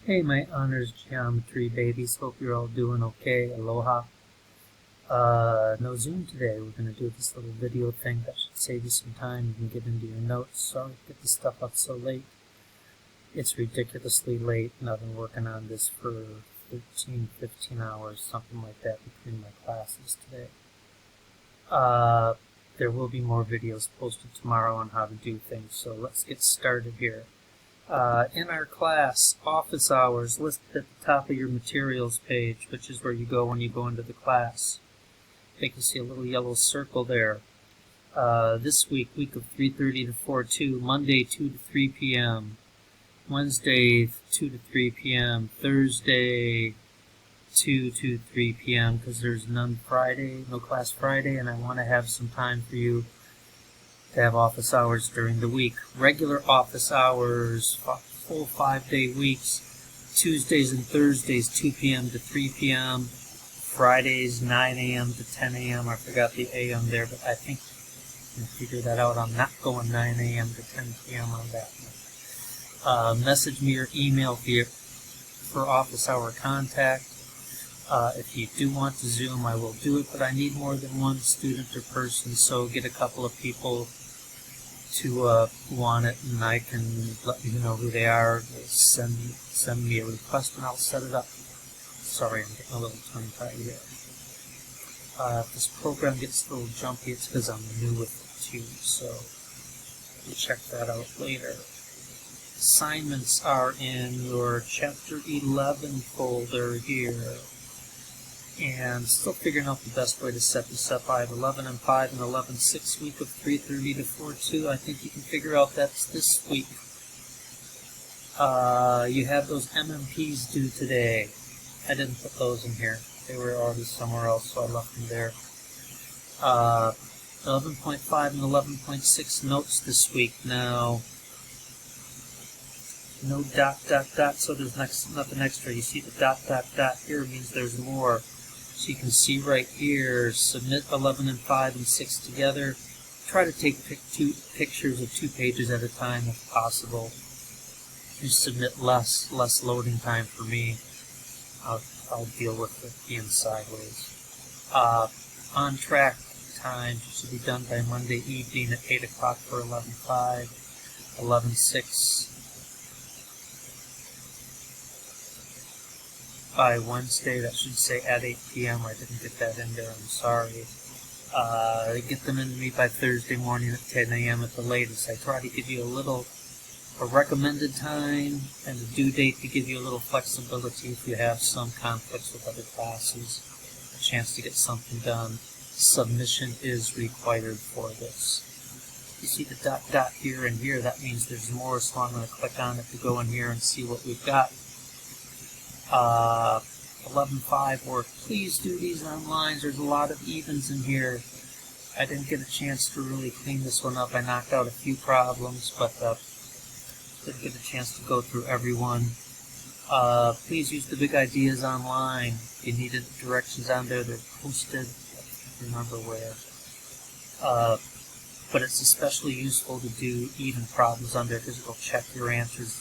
Hey, my honors geometry babies. Hope you're all doing okay. Aloha. No Zoom today. We're going to do this little video thing that should save you some time. You can get into your notes. Sorry to get the stuff up so late. It's ridiculously late, and I've been working on this for 13, 15 hours, something like that, between my classes today. There will be more videos posted tomorrow on how to do things, so let's get started here. In our class, office hours listed at the top of your materials page, which is where you go when you go into the class. I think you see a little yellow circle there. This week of 3:30 to 4:2, Monday 2 to 3 p.m., Wednesday 2 to 3 p.m., Thursday 2 to 3 p.m. because there's no class Friday, and I want to have some time for you to have office hours during the week. Regular office hours, full 5-day weeks, Tuesdays and Thursdays 2 p.m. to 3 p.m., Fridays 9 a.m. to 10 a.m. I forgot the a.m. there, but I think you can figure that out. I'm not going 9 a.m. to 10 p.m. on that one. Message me or email for office hour contact. If you do want to Zoom, I will do it, but I need more than one student or person, so get a couple of people to want it, and I can let you know who they are. Send me a request, and I'll set it up. Sorry, I'm getting a little tongue-tied here. If this program gets a little jumpy, it's because I'm new with it too, so we'll check that out later. Assignments are in your Chapter 11 folder here. And still figuring out the best way to set this up. I have 11-5 and 11-6 week of 3:30 to 4:2. I think you can figure out that's this week. You have those MMPs due today. I didn't put those in here. They were already somewhere else, so I left them there. 11.5 and 11.6 notes this week. Now, no ... so there's nothing extra. You see the ... here means there's more. So you can see right here, submit 11 and 5 and 6 together. Try to take two pictures of 2 pages at a time if possible. You submit less loading time for me. I'll deal with it being sideways. On track time should be done by Monday evening at 8 o'clock for 11.5, 11.6. By Wednesday, that should say at 8 p.m. I didn't get that in there, I'm sorry. Get them into me by Thursday morning at 10 a.m. at the latest. I try to give you a recommended time and a due date to give you a little flexibility if you have some conflicts with other classes, a chance to get something done. Submission is required for this. You see the ... here and here, that means there's more, so I'm going to click on it to go in here and see what we've got. 11.5 work. Please do these online. There's a lot of evens in here. I didn't get a chance to really clean this one up. I knocked out a few problems, but didn't get a chance to go through everyone. Please use the big ideas online. If you needed directions on there, they're posted. I don't remember where. But it's especially useful to do even problems on there because it'll check your answers.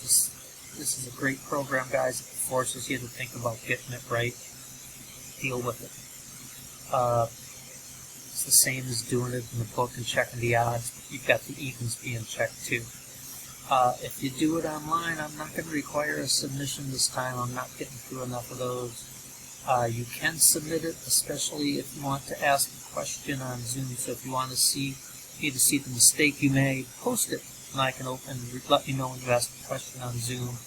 This is a great program, guys. It forces you to think about getting it right. Deal with it. It's the same as doing it in the book and checking the odds. You've got the evens being checked too. If you do it online, I'm not going to require a submission this time. I'm not getting through enough of those. You can submit it, especially if you want to ask a question on Zoom. So if you want to see the mistake you made, post it. And I can let you know when you ask a question on Zoom.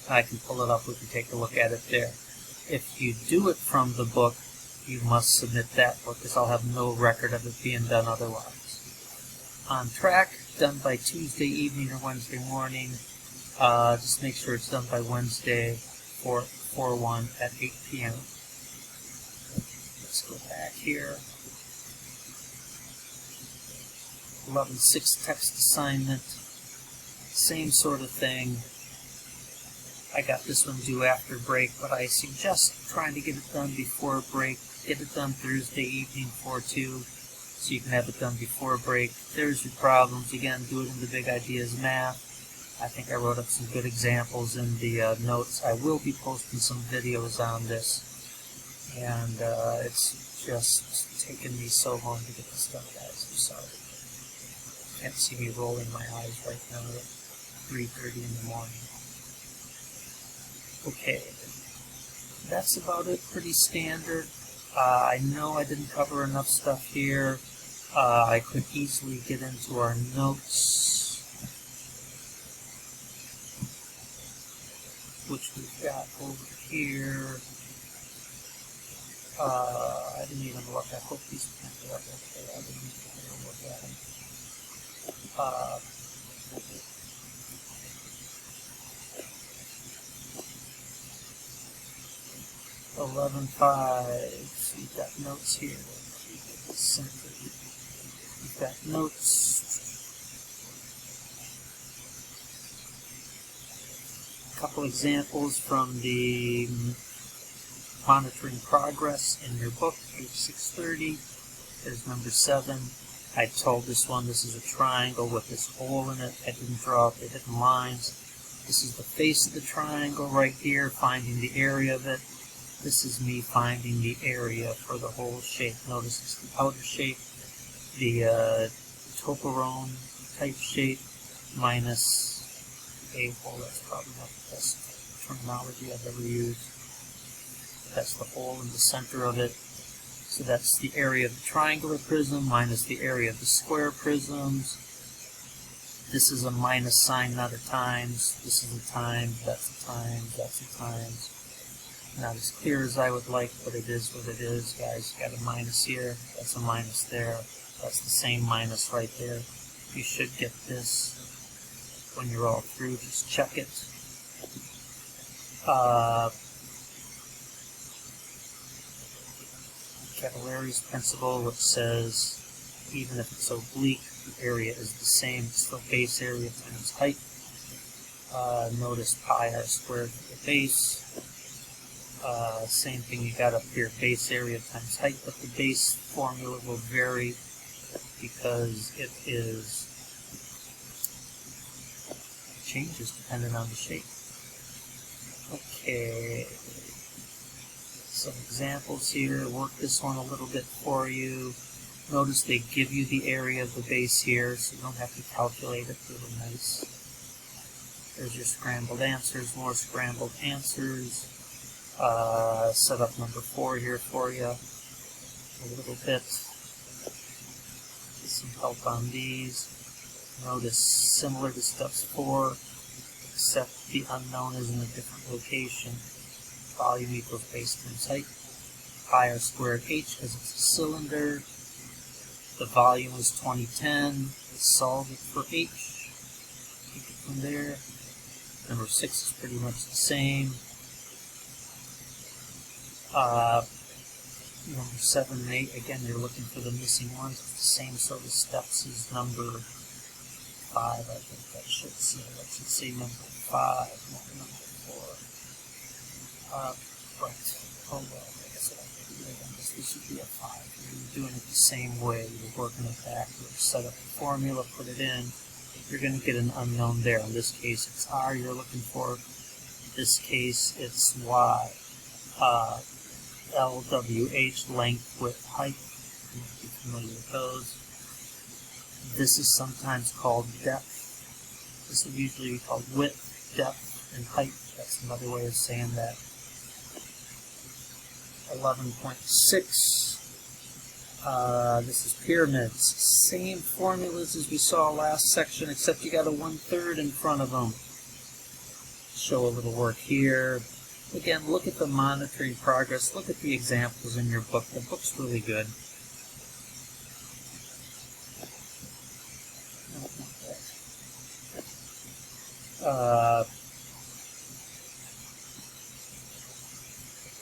And I can pull it up. We can take a look at it there. If you do it from the book, you must submit that book because I'll have no record of it being done otherwise. On track, done by Tuesday evening or Wednesday morning. Just make sure it's done by Wednesday, 4/1 at 8 p.m. Let's go back here. 11.6 text assignment. Same sort of thing. I got this one due after break, but I suggest trying to get it done before break. Get it done Thursday evening 4/2, so you can have it done before break. There's your problems. Again, do it in the big ideas math. I think I wrote up some good examples in the notes. I will be posting some videos on this, and it's just taken me so long to get this done, guys. I'm sorry. Can't see me rolling my eyes right now at 3:30 in the morning. Okay, that's about it. Pretty standard. I know I didn't cover enough stuff here. I could easily get into our notes, which we've got over here. I didn't even look. I hope these printed up okay. I didn't even look at them. 11.5. So you've got notes here. You've got notes. A couple examples from the monitoring progress in your book, page 630. There's number 7. I told this one this is a triangle with this hole in it. I didn't draw out the hidden lines. This is the face of the triangle right here, finding the area of it. This is me finding the area for the whole shape. Notice it's the outer shape, the toporone type shape, minus a hole. That's probably not the best terminology I've ever used. That's the hole in the center of it. So that's the area of the triangular prism minus the area of the square prisms. This is a minus sign, not a times. This is a times, that's a times, that's a times. Not as clear as I would like, but it is what it is, guys. Got a minus here, that's a minus there. That's the same minus right there. You should get this when you're all through. Just check it. Cavalari's principle, which says even if it's oblique, the area is the same. It's still base area times height. Notice pi r squared for the base. Same thing you got up here, base area times height, but the base formula will vary because it changes depending on the shape. Okay. Some examples here. Work this one a little bit for you. Notice they give you the area of the base here, so you don't have to calculate it. Really nice. There's your scrambled answers, more scrambled answers. Set up number 4 here for you a little bit. Get some help on these. Notice similar to steps 4, except the unknown is in a different location. Volume equals base times height. Pi r squared h because it's a cylinder. The volume is 2010. Solve it for h. Take it from there. Number 6 is pretty much the same. Number 7 and 8, again, you're looking for the missing ones. It's the same sort of steps as number 5. I think that should say. That should say number 5, not number 4. Right. Oh well, I guess this should be a 5. You're doing it the same way. You're working it backwards. Set up the formula, put it in. You're going to get an unknown there. In this case, it's R you're looking for. In this case, it's Y. LWH, length, width, height. You might be familiar with those. This is sometimes called depth. This would usually be called width, depth, and height. That's another way of saying that. 11.6. This is pyramids. Same formulas as we saw last section, except you got a 1/3 in front of them. Show a little work here. Again, look at the monitoring progress. Look at the examples in your book. The book's really good.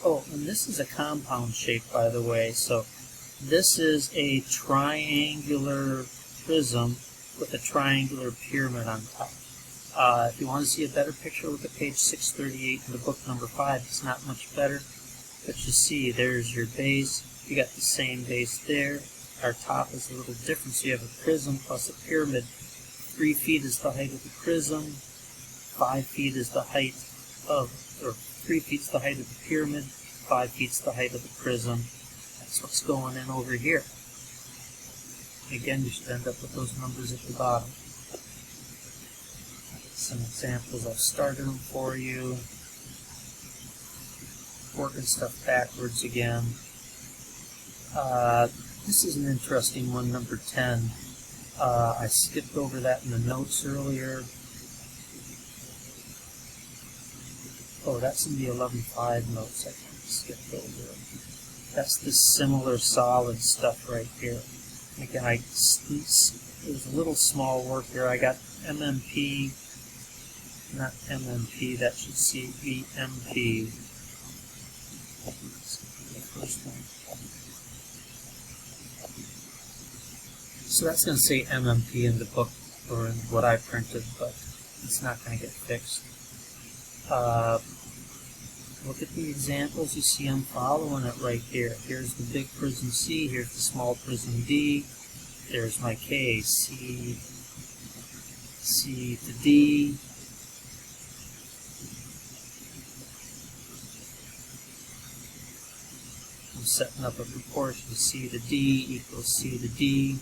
Oh, and this is a compound shape, by the way. So this is a triangular prism with a triangular pyramid on top. If you want to see a better picture, look at page 638 in the book number 5. It's not much better, but you see there's your base. You got the same base there. Our top is a little different, so you have a prism plus a pyramid. 3 feet is the height of the prism. 5 feet is the height of, or 3 feet is the height of the pyramid, 5 feet is the height of the prism. That's what's going in over here. Again, you should end up with those numbers at the bottom. Some examples, I've started them for you. Working stuff backwards again. This is an interesting one, number 10. I skipped over that in the notes earlier. Oh, that's in the 11.5 notes I kind of skipped over. That's the similar solid stuff right here. Again, there's a little small work here. I got MMP, not MMP, that should be MP. The first one. So that's going to say MMP in the book, or in what I printed, but it's not going to get fixed. Look at the examples. You see I'm following it right here. Here's the big prism C, here's the small prism D, there's my K, C to D, I'm setting up a proportion C to D equals C to D.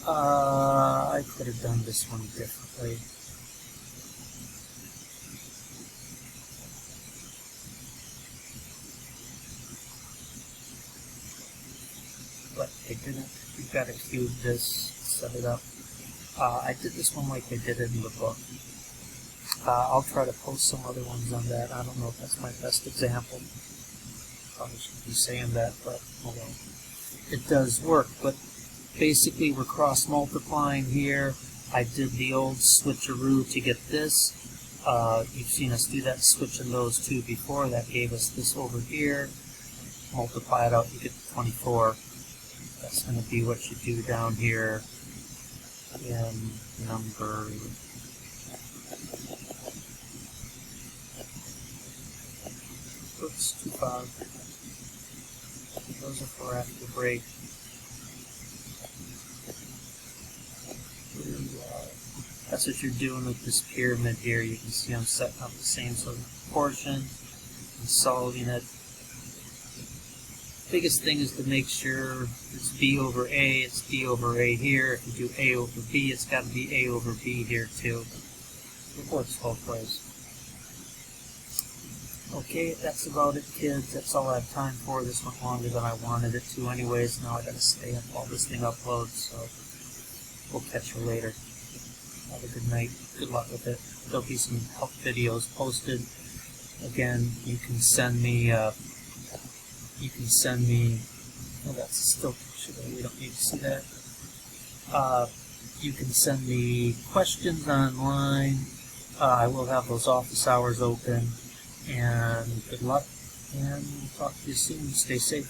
I could have done this one differently. But I didn't. You've got to cube this, set it up. I did this one like I did it in the book. I'll try to post some other ones on that. I don't know if that's my best example. Probably shouldn't be saying that, but oh well. It does work, but basically we're cross multiplying here. I did the old switcheroo to get this. You've seen us do that switching those two before. That gave us this over here. Multiply it out, you get 24. That's going to be what you do down here in number 25. Those are for after break. That's what you're doing with this pyramid here. You can see I'm setting up the same sort of proportion and solving it. Biggest thing is to make sure it's B over A, it's B over A here. If you do A over B, it's got to be A over B here too. It works both ways. Okay, that's about it, kids. That's all I have time for. This went longer than I wanted it to anyways. Now I gotta stay up while this thing uploads, so we'll catch you later. Have a good night. Good luck with it. There'll be some help videos posted. Again, you can send me, oh, that's still picture there. We don't need to see that. You can send me questions online. I will have those office hours open. And good luck, and we'll talk to you soon. Stay safe.